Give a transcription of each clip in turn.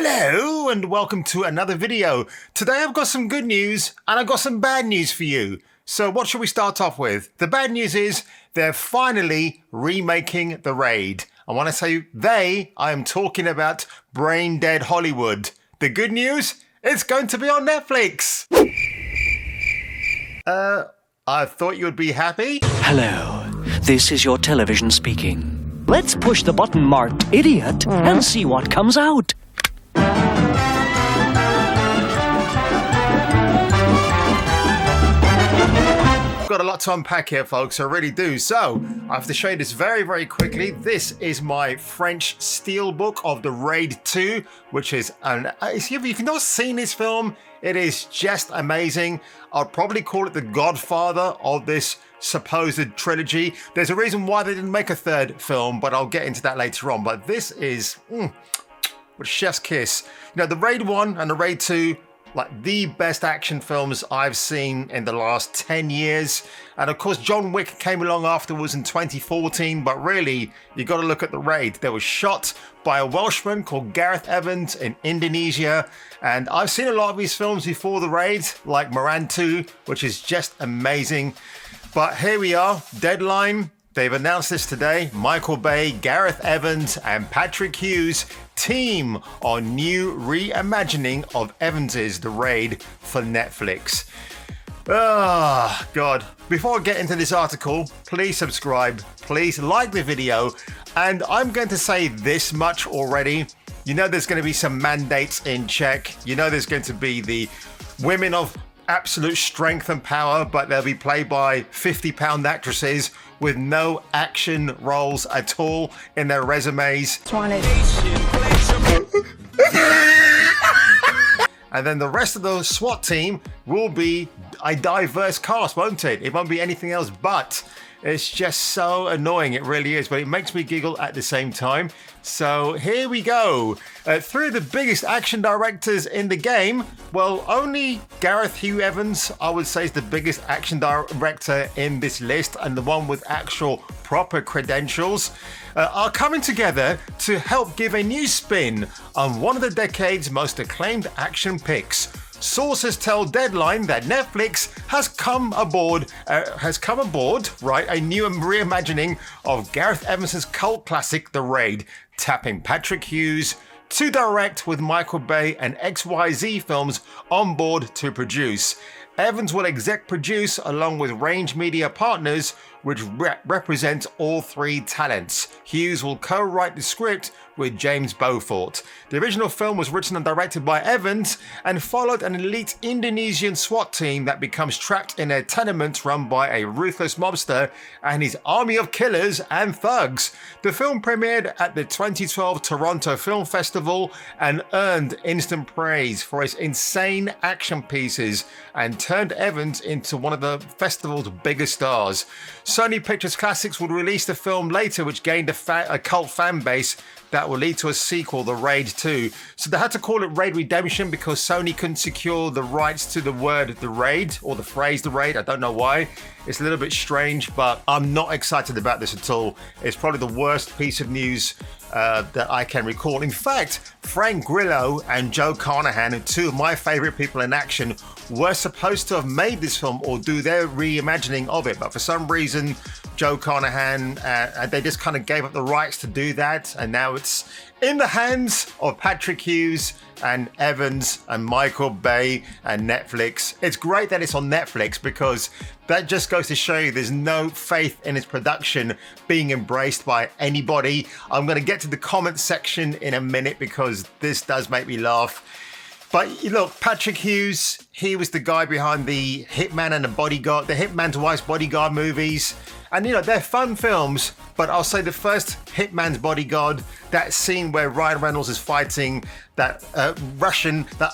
Hello and welcome to another video. Today I've got some good news and I've got some bad news for you. So what should we start off with? The bad news is they're finally remaking The Raid. I want to say I am talking about Brain Dead Hollywood. The good news? It's going to be on Netflix. I thought you would be happy. Hello, this is your television speaking. Let's push the button marked idiot and see what comes out. Got a lot to unpack here, folks. I really do. So I have to show you this very, very quickly. This is my French steelbook of The Raid 2, which is if you've not seen this film, it is just amazing. I'll probably call it the godfather of this supposed trilogy. There's a reason why they didn't make a third film, but I'll get into that later on. But this is with chef's kiss. You know, The Raid 1 and The Raid 2, like the best action films I've seen in the last 10 years. And of course, John Wick came along afterwards in 2014, but really, you got to look at The Raid. They were shot by a Welshman called Gareth Evans in Indonesia. And I've seen a lot of these films before The Raid, like Moran 2, which is just amazing. But here we are, deadline. They've announced this today. Michael Bay, Gareth Evans, and Patrick Hughes team on new reimagining of Evans's The Raid for Netflix. Oh, God. Before I get into this article, please subscribe, please like the video, and I'm going to say this much already. You know there's going to be some mandates in check. You know there's going to be the women of absolute strength and power, but they'll be played by 50-pound actresses with no action roles at all in their resumes. And then the rest of the SWAT team will be a diverse cast, won't it? It won't be anything else but. It's just so annoying, it really is, but it makes me giggle at the same time. So here we go. Three of the biggest action directors in the game. Well, only Gareth Hugh Evans, I would say, is the biggest action director in this list and the one with actual proper credentials, are coming together to help give a new spin on one of the decade's most acclaimed action picks. Sources tell Deadline that Netflix has come aboard, a new reimagining of Gareth Evans' cult classic, The Raid, tapping Patrick Hughes to direct with Michael Bay and XYZ Films on board to produce. Evans will exec produce along with Range Media Partners, which represent all three talents. Hughes will co-write the script with James Beaufort. The original film was written and directed by Evans and followed an elite Indonesian SWAT team that becomes trapped in a tenement run by a ruthless mobster and his army of killers and thugs. The film premiered at the 2012 Toronto Film Festival and earned instant praise for its insane action pieces and turned Evans into one of the festival's biggest stars. Sony Pictures Classics would release the film later, which gained a cult fan base that will lead to a sequel, The Raid 2. So they had to call it Raid Redemption because Sony couldn't secure the rights to the word The Raid or the phrase The Raid. I don't know why. It's a little bit strange, but I'm not excited about this at all. It's probably the worst piece of news that I can recall. In fact, Frank Grillo and Joe Carnahan, two of my favorite people in action, were supposed to have made this film or do their reimagining of it, but for some reason, Joe Carnahan, they just kind of gave up the rights to do that, and now it's in the hands of Patrick Hughes and Evans and Michael Bay and Netflix. It's great that it's on Netflix because that just goes to show you there's no faith in its production being embraced by anybody. I'm going to get to the comment section in a minute because this does make me laugh. But look, Patrick Hughes, he was the guy behind the Hitman and the Bodyguard, the Hitman's Wife's Bodyguard movies. And you know, they're fun films, but I'll say the first Hitman's Bodyguard, that scene where Ryan Reynolds is fighting that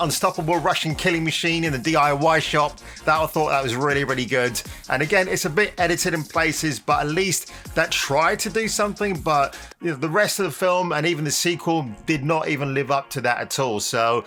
unstoppable Russian killing machine in the DIY shop, I thought that was really, really good. And again, it's a bit edited in places, but at least that tried to do something, but you know, the rest of the film and even the sequel did not even live up to that at all. So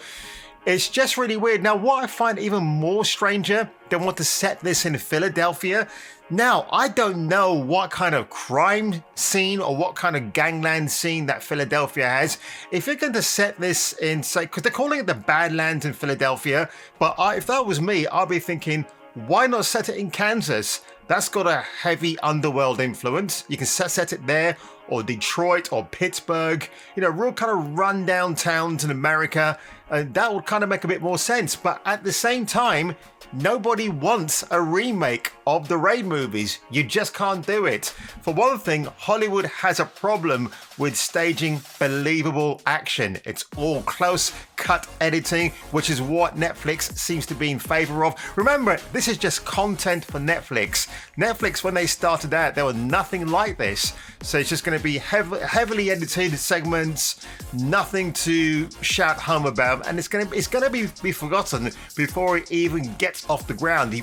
It's just really weird. Now, what I find even more stranger than want to set this in Philadelphia. Now, I don't know what kind of crime scene or what kind of gangland scene that Philadelphia has. If you're going to set this in, say, because they're calling it the Badlands in Philadelphia, but if that was me, I'd be thinking, why not set it in Kansas? That's got a heavy underworld influence. You can set it there, or Detroit, or Pittsburgh, you know, real kind of rundown towns in America, and that would kind of make a bit more sense. But at the same time, nobody wants a remake of the Raid movies. You just can't do it. For one thing, Hollywood has a problem with staging believable action. It's all close cut editing, which is what Netflix seems to be in favor of. Remember, this is just content for Netflix. Netflix, when they started out, there was nothing like this. So it's just going to be heavily edited segments, nothing to shout home about, and it's going to be forgotten before it even gets off the ground. You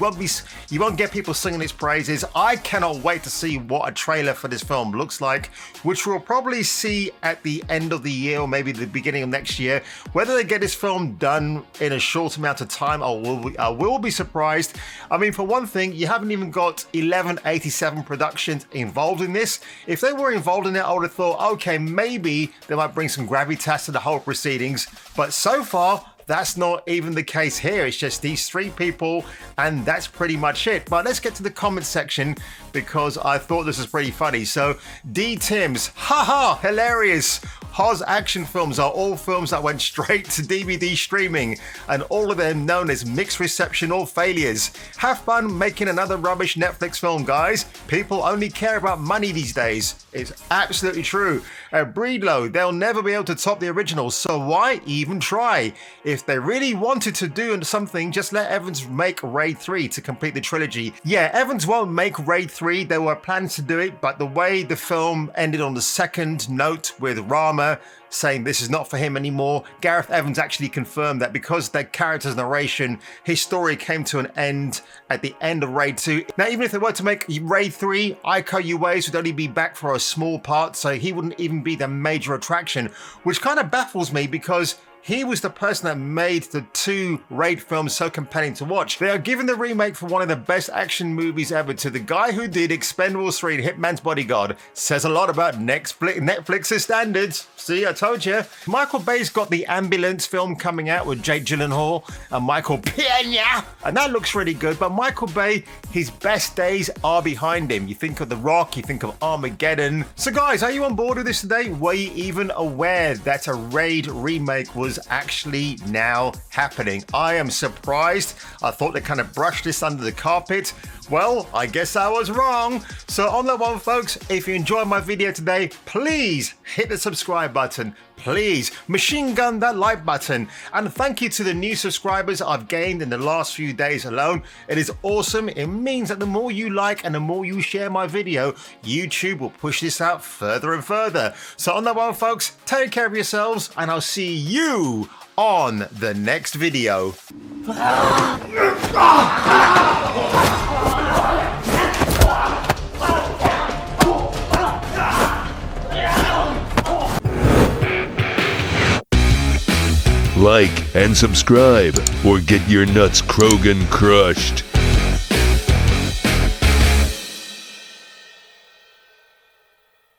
won't get people singing its praises. I cannot wait to see what a trailer for this film looks like, which we'll probably see at the end of the year or maybe the beginning of next year. Whether they get this film done in a short amount of time, I will be surprised. I mean, for one thing, you haven't even got 1187 Productions involved in this. If they were involved in it, I would have thought, okay, maybe they might bring some gravitas to the whole proceedings. But so far, that's not even the case here. It's just these three people, and that's pretty much it. But let's get to the comment section, because I thought this was pretty funny. So, D. Timms, haha, hilarious. Hoz action films are all films that went straight to DVD streaming, and all of them known as mixed reception or failures. Have fun making another rubbish Netflix film, guys. People only care about money these days. It's absolutely true. Breedlow, they'll never be able to top the original, so why even try? If they really wanted to do something, just let Evans make Raid 3 to complete the trilogy. Yeah, Evans won't make Raid 3. There were plans to do it, but the way the film ended on the second note with Rama saying this is not for him anymore, Gareth Evans actually confirmed that because their character's narration, his story came to an end at the end of Raid 2. Now, even if they were to make Raid 3, Iko Uwais would only be back for a small part, so he wouldn't even be the major attraction, which kind of baffles me because he was the person that made the two Raid films so compelling to watch. They are giving the remake for one of the best action movies ever to the guy who did Expendables 3 and Hitman's Bodyguard. Says a lot about Netflix's standards. See, I told you. Michael Bay's got the Ambulance film coming out with Jake Gyllenhaal and Michael Pena, and that looks really good. But Michael Bay, his best days are behind him. You think of The Rock, you think of Armageddon. So guys, are you on board with this today? Were you even aware that a Raid remake was actually now happening? I am surprised. I thought they kind of brushed this under the carpet. Well, I guess I was wrong. So on that one, folks, if you enjoyed my video today, please hit the subscribe button. Please machine gun that like button. And thank you to the new subscribers I've gained in the last few days alone. It is awesome. It means that the more you like and the more you share my video, YouTube will push this out further and further. So on that one, folks, take care of yourselves, and I'll see you on the next video. Like and subscribe, or get your nuts Krogan crushed.